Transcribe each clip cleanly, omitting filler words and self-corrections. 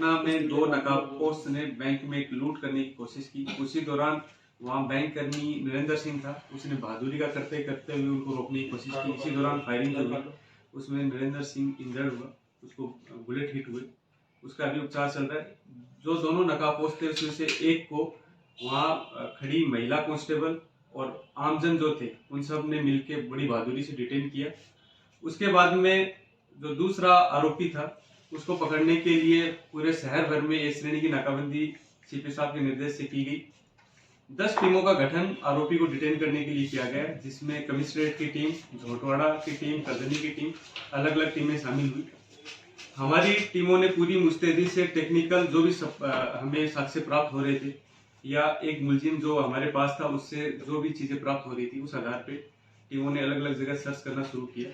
घटना में दो नकाबपोश ने बैंक में एक लूट करने की कोशिश की। उसी दौरान वहाँ बैंक कर्मी नरेंद्र सिंह था, उसने बहादुरी का करते करते हुए उनको रोकने की कोशिश की। इसी दौरान फायरिंग हुई, उसमें नरेंद्र सिंह इंजर्ड हुआ, उसको बुलेट हिट हुए, उसका अभी उपचार चल रहा है। जो दोनों नकाबपोश थे उसमें से एक को वहाँ खड़ी महिला कांस्टेबल और आमजन जो थे उन सब ने मिलकर बड़ी बहादुरी से डिटेन किया। उसके बाद में जो दूसरा आरोपी था उसको पकड़ने के लिए पूरे शहर भर में ए श्रेणी की नाकाबंदी सीपी साहब के निर्देश से की गई। 10 टीमों का गठन आरोपी को डिटेन करने के लिए किया गया, जिसमें कमिश्नरेट की टीम, झोटवाड़ा की टीम, करदनी की टीम, अलग अलग टीमें शामिल हुई। हमारी टीमों ने पूरी मुस्तैदी से टेक्निकल जो भी हमें साक्ष्य प्राप्त हो रहे थे या एक मुलजिम जो हमारे पास था उससे जो भी चीजें प्राप्त हो रही थी उस आधार पे टीमों ने अलग अलग जगह सर्च करना शुरू किया।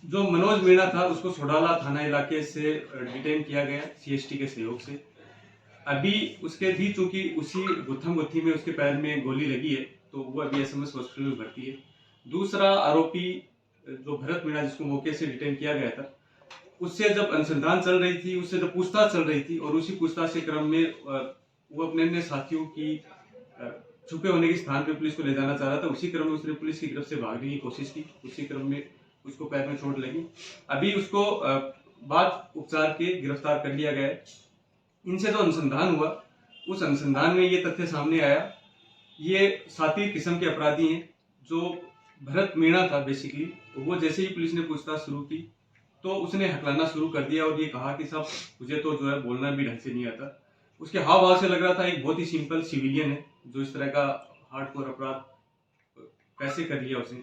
जो मनोज मीणा था उसको सोडाला थाना इलाके से डिटेन किया गया सीएसटी के सहयोग से। अभी उसके भी चूंकि उसी गुत्थम गुत्थी में उसके पैर में गोली लगी है तो वो अभी एसएमएस हॉस्पिटल में भर्ती है। दूसरा आरोपी जो भरत मीणा जिसको मौके से डिटेन किया गया था, उससे जब अनुसंधान चल रही थी, उससे जब पूछताछ चल रही थी और उसी पूछताछ के क्रम में वो अपने अन्य साथियों की छुपे होने के स्थान पे पुलिस को ले जाना चाह रहा था। उसी क्रम में उसने पुलिस की गिरफ्त से भागने की कोशिश की, उसी क्रम में उसको पैर में चोट लगी। अभी उसको बाद उपचार के गिरफ्तार कर लिया गया है। इनसे जो अनुसंधान हुआ उस अनुसंधान में ये तथ्य सामने आया, ये साथी किस्म के अपराधी हैं। जो भरत मीणा था बेसिकली, वो जैसे ही पुलिस ने पूछताछ शुरू की तो उसने हकलाना शुरू कर दिया और ये कहा कि साहब मुझे तो जो है बोलना भी ढंग से नहीं आता। उसके हाव भाव से लग रहा था एक बहुत ही सिंपल सिविलियन है जो इस तरह का हार्डकोर अपराध कैसे कर लिया उसने।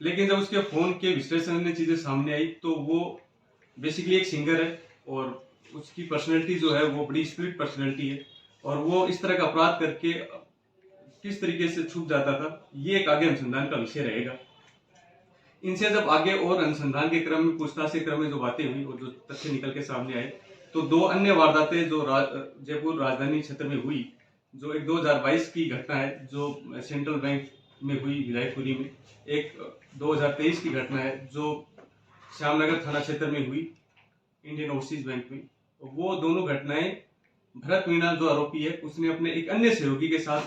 लेकिन जब उसके फोन के विश्लेषण में चीजें सामने आई तो वो बेसिकली एक सिंगर है और उसकी पर्सनैलिटी जो है वो बड़ी स्प्लिट पर्सनैलिटी है और वो इस तरह का अपराध करके किस तरीके से छुप जाता था, ये एक आगे अनुसंधान का विषय रहेगा। इनसे जब आगे और अनुसंधान के क्रम में, पूछताछ के क्रम में जो बातें हुई और जो तथ्य निकल के सामने आए तो दो अन्य वारदातें जो जयपुर राजधानी क्षेत्र में हुई, जो एक 2022 की घटना है जो सेंट्रल बैंक में हुई विधायकपुरी में, एक 2023 की घटना है जो श्यामनगर थाना क्षेत्र में हुई इंडियन ओवरसीज बैंक में। वो दोनों घटनाएं भरत मीणा जो आरोपी है उसने अपने एक अन्य सहयोगी के साथ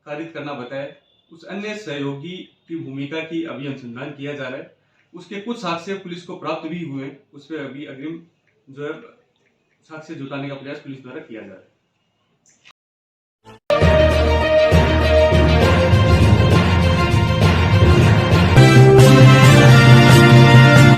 कारित करना बताया। उस अन्य सहयोगी की भूमिका की अभी अनुसंधान किया जा रहा है। उसके कुछ साक्ष्य पुलिस को प्राप्त भी हुए, उस पर अभी अग्रिम जो है साक्ष्य जुटाने का प्रयास पुलिस द्वारा किया जा रहा है।